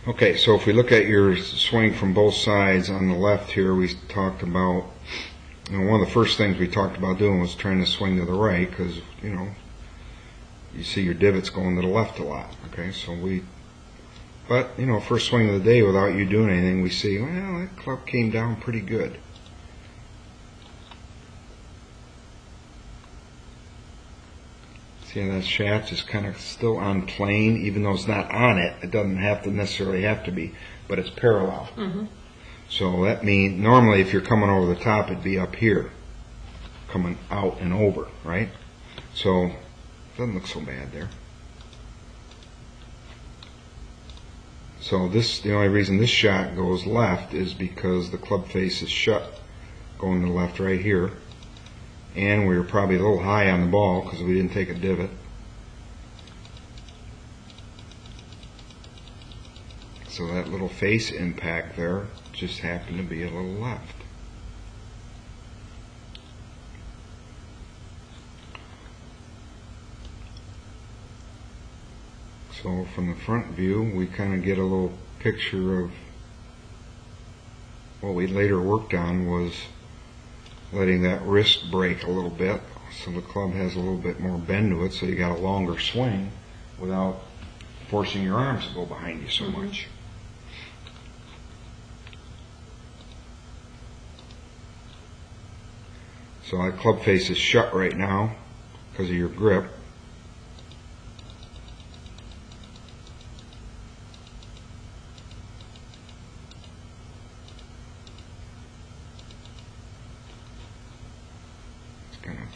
Okay, so if we look at your swing from both sides, on the left here, we talked about, one of the first things we talked about doing was trying to swing to the right, because, you see your divots going to the left a lot. Okay, so but, first swing of the day without you doing anything, we see, well, that club came down pretty good. See how that shaft is kind of still on plane, even though it's not on it. It doesn't necessarily have to be, but it's parallel. Mm-hmm. So that means normally if you're coming over the top, it'd be up here, coming out and over, right? So it doesn't look so bad there. So the only reason this shot goes left is because the club face is shut, going to the left right here. And we were probably a little high on the ball because we didn't take a divot. So that little face impact there just happened to be a little left. So from the front view, we kind of get a little picture of what we later worked on was letting that wrist break a little bit, so the club has a little bit more bend to it, so you got a longer swing without forcing your arms to go behind you so much. So that club face is shut right now because of your grip.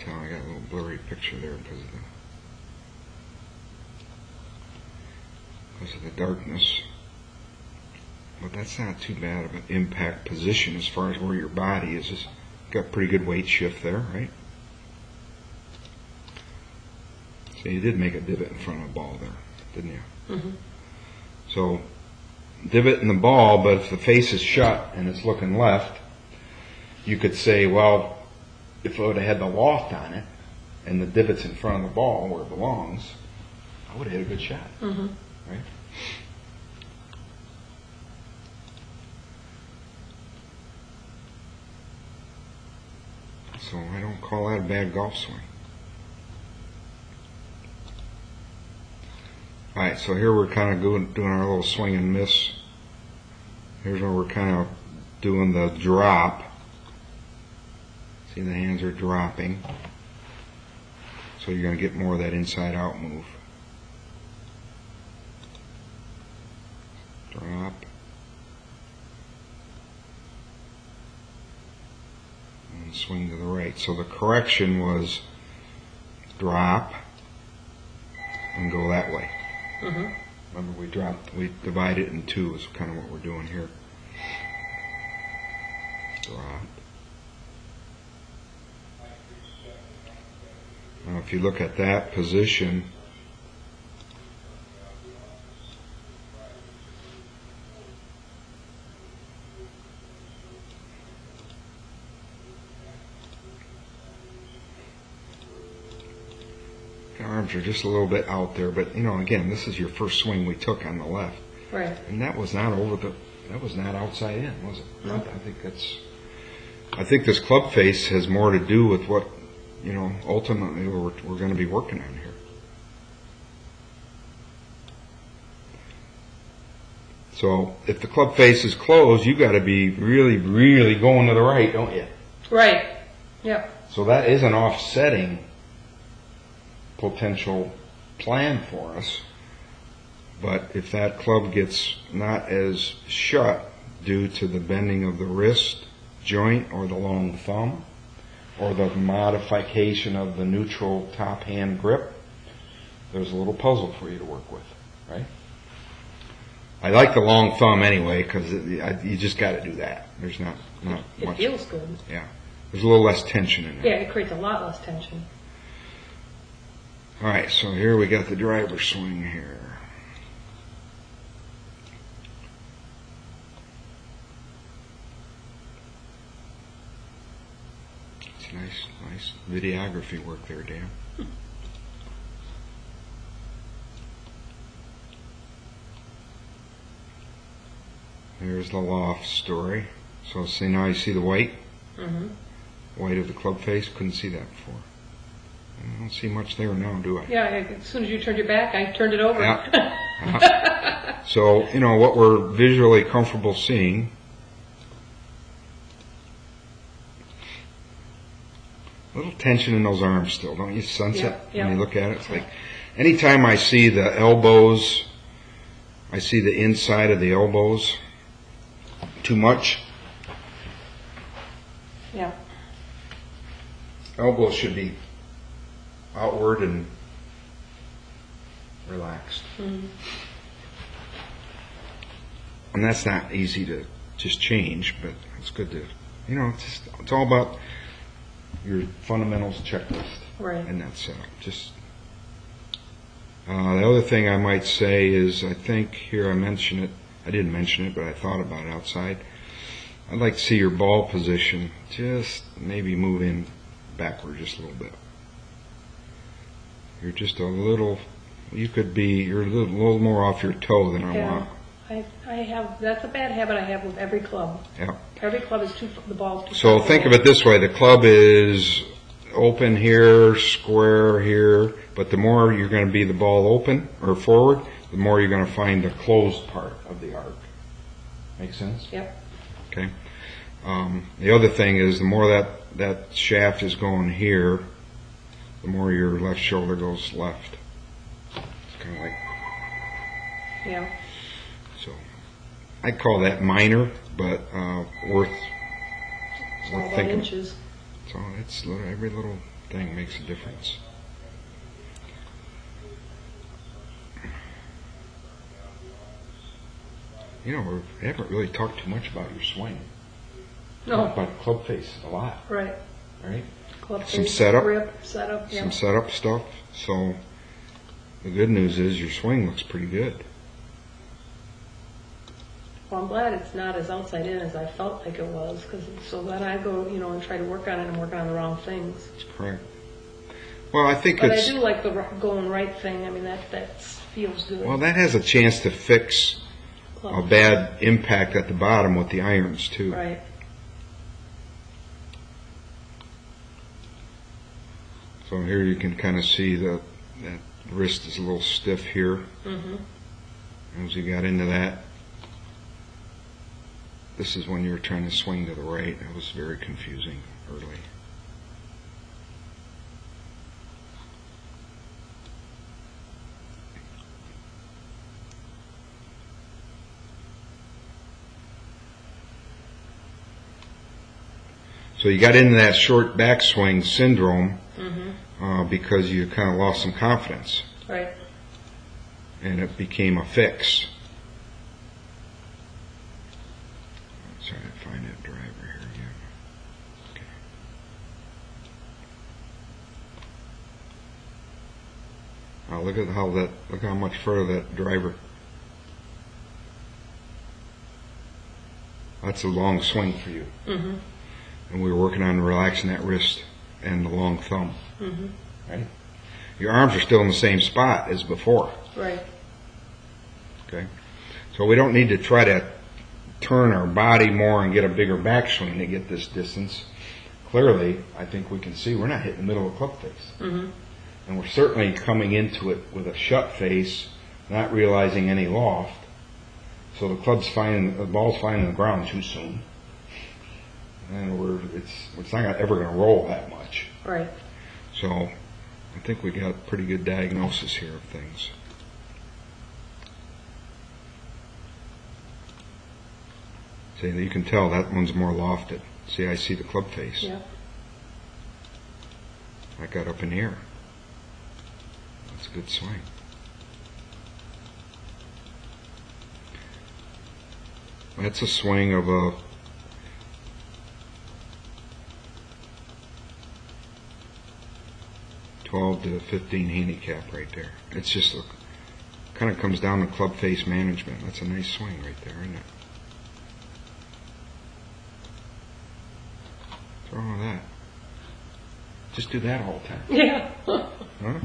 I got a little blurry picture there because of the darkness, but that's not too bad of an impact position as far as where your body is. It's got pretty good weight shift there, right? So you did make a divot in front of the ball there, didn't you? Mm-hmm. So divot in the ball, but if the face is shut and it's looking left, you could say, well, if I would have had the loft on it and the divot's in front of the ball where it belongs, I would have hit a good shot. Mm-hmm. Right? So I don't call that a bad golf swing. Alright, so here we're kind of doing our little swing and miss. Here's where we're kind of doing the drop. See, the hands are dropping. So you're going to get more of that inside out move. Drop. And swing to the right. So the correction was drop and go that way. Mm-hmm. Remember, we divide it in two is kind of what we're doing here. Drop. Now if you look at that position, the arms are just a little bit out there, but again, this is your first swing we took on the left. Right. And that was not outside in, was it? No. I think this club face has more to do with what ultimately we're going to be working on here. So if the club face is closed, you got to be really, really going to the right, don't you? Right. Yep. So that is an offsetting potential plan for us. But if that club gets not as shut due to the bending of the wrist joint or the long thumb, or the modification of the neutral top hand grip, there's a little puzzle for you to work with, right? I like the long thumb anyway because you just got to do that. There's not much. It feels good. Yeah, there's a little less tension in there. Yeah, it creates a lot less tension. All right, so here we got the driver swing here. Nice videography work there, Dan. There's the loft story. So see, now you see the white? Mm-hmm. White of the club face. Couldn't see that before. I don't see much there now, do I? Yeah, as soon as you turned your back, I turned it over. Yeah. So, what we're visually comfortable seeing. A little tension in those arms still, don't you sense it when you look at it? It's like anytime I see the elbows, I see the inside of the elbows too much. Yeah. Elbows should be outward and relaxed. Mm-hmm. And that's not easy to just change, but it's good to, it's all about your fundamentals checklist. Right. And that setup. Just the other thing I might say is, I think here I mentioned it. I didn't mention it, but I thought about it outside. I'd like to see your ball position just maybe move in backward just a little bit. You're just a little. You're a little more off your toe than I want. I have. That's a bad habit I have with every club. Yeah. Every club is the ball's too. So think of it this way: the club is open here, square here, but the more you're going to be the ball open or forward, the more you're going to find the closed part of the arc. Make sense? Yep. Okay. The other thing is, the more that shaft is going here, the more your left shoulder goes left. It's kind of like. Yeah. So, I'd call that minor, but worth All about thinking. inches. So every little thing makes a difference. We haven't really talked too much about your swing. No. About club face a lot, Right. right? Club Some face, setup. grip, setup. Yeah. Some setup stuff. So the good news is your swing looks pretty good. Well, I'm glad it's not as outside in as I felt like it was, so then I go, and try to work on it, and I'm working on the wrong things. Correct. Well, I think But it's. I do like the going right thing. I mean, that feels good. Well, that has a chance to fix a bad impact at the bottom with the irons too. Right. So here you can kind of see that wrist is a little stiff here. Mm-hmm. As you got into that, this is when you were trying to swing to the right. It was very confusing early. So you got into that short backswing syndrome because you kind of lost some confidence. Right. And it became a fix. I'm trying to find that driver here again. Okay. Oh, look how much further that driver. That's a long swing for you. Mm-hmm. And we were working on relaxing that wrist and the long thumb. Mm-hmm. Right? Your arms are still in the same spot as before. Right. Okay? So we don't need to try to turn our body more and get a bigger backswing to get this distance. Clearly, I think we can see we're not hitting the middle of the club face. Mm-hmm. And we're certainly coming into it with a shut face, not realizing any loft. So the ball's finding the ground too soon. And it's not ever going to roll that much. Right. So I think we got a pretty good diagnosis here of things. See, you can tell that one's more lofted. See, I see the club face. Yeah. I got up in the air. That's a good swing. That's a swing of a $12 to $15 handicap right there. It's just kind of comes down to club face management. That's a nice swing right there, isn't it? What's wrong with that? Just do that all the time. Yeah. Huh?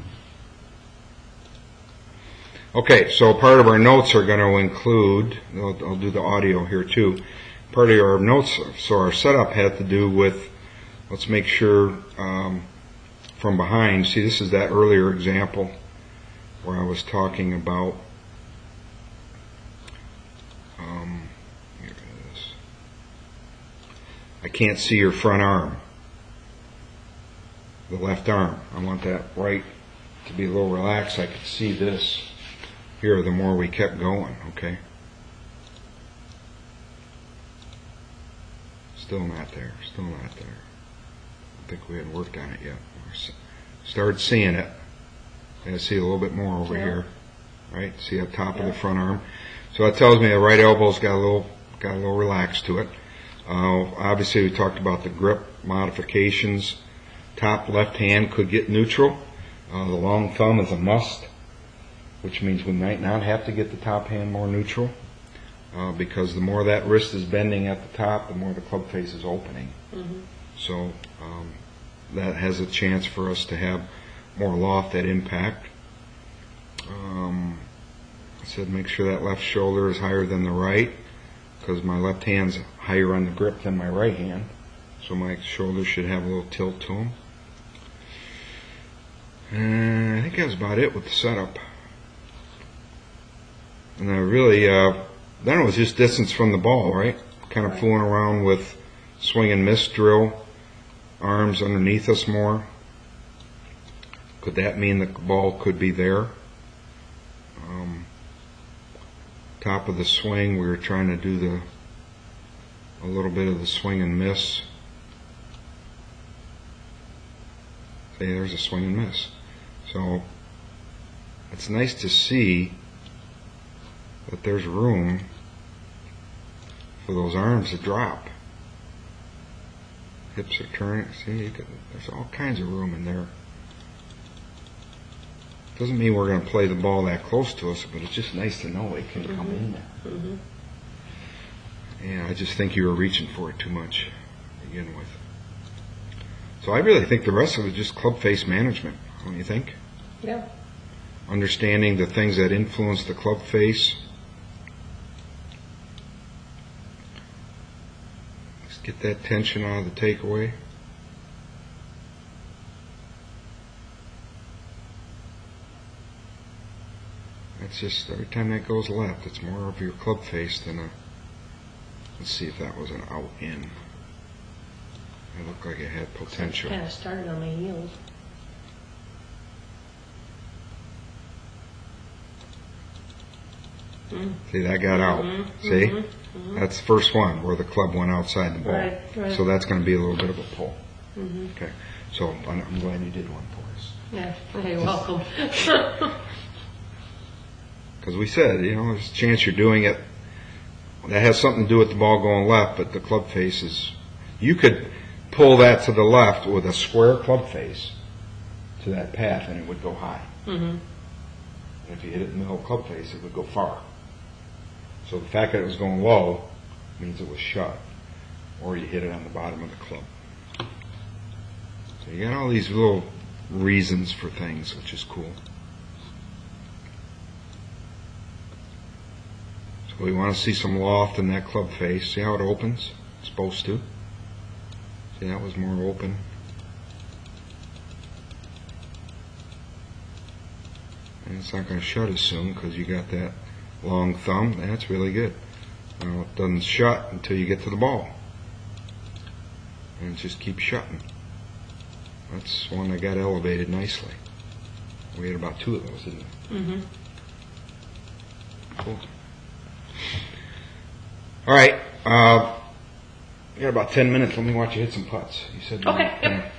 Okay, so part of our notes are going to include, I'll do the audio here too, part of our notes, so our setup had to do with, let's make sure from behind, see this is that earlier example where I was talking about, here it is. I can't see your front arm, the left arm. I want that right to be a little relaxed. I could see this here the more we kept going, okay? Still not there, still not there. I think we hadn't worked on it yet. Started seeing it. I see a little bit more over here, right? See up top of the front arm. So that tells me the right elbow's got a little relaxed to it. Obviously, we talked about the grip modifications. Top left hand could get neutral. The long thumb is a must, which means we might not have to get the top hand more neutral, because the more that wrist is bending at the top, the more the club face is opening. So that has a chance for us to have more loft at impact. I said make sure that left shoulder is higher than the right, because my left hand's higher on the grip than my right hand, so my shoulders should have a little tilt to them. And I think that's about it with the setup. And I really, then it was just distance from the ball, right? Kind of fooling around with swing and miss drill, arms underneath us more. Could that mean the ball could be there? Top of the swing, we were trying to do a little bit of the swing and miss. See, there's a swing and miss. So it's nice to see that there's room for those arms to drop. Hips are turning. See, there's all kinds of room in there. Doesn't mean we're going to play the ball that close to us, but it's just nice to know it can come in there. Yeah, I just think you were reaching for it too much to begin with. So I really think the rest of it is just club face management, don't you think? Yeah. Understanding the things that influence the club face. Just get that tension out of the takeaway. That's just, every time that goes left, it's more of your club face than a, let's see if that was an out-in. It looked like it had potential. Kind of started on my heels. See, that got out. See? That's the first one where the club went outside the ball. Right. So that's going to be a little bit of a pull. Okay. So I'm glad you did one for us. Yeah. You're welcome. Because we said, you know, there's a chance you're doing it. That has something to do with the ball going left, but the club face is, you could pull that to the left with a square club face to that path and it would go high. If you hit it in the middle club face, it would go far. So the fact that it was going low means it was shut, or you hit it on the bottom of the club. So you got all these little reasons for things, which is cool. So we want to see some loft in that club face. See how it opens? It's supposed to. See, that was more open. And it's not going to shut as soon because you got that long thumb. That's really good. Now it doesn't shut until you get to the ball. And it just keeps shutting. That's one that got elevated nicely. We had about 2 of those, didn't we? Cool. All right. We got about 10 minutes. Let me watch you hit some putts. You said Okay. Yep.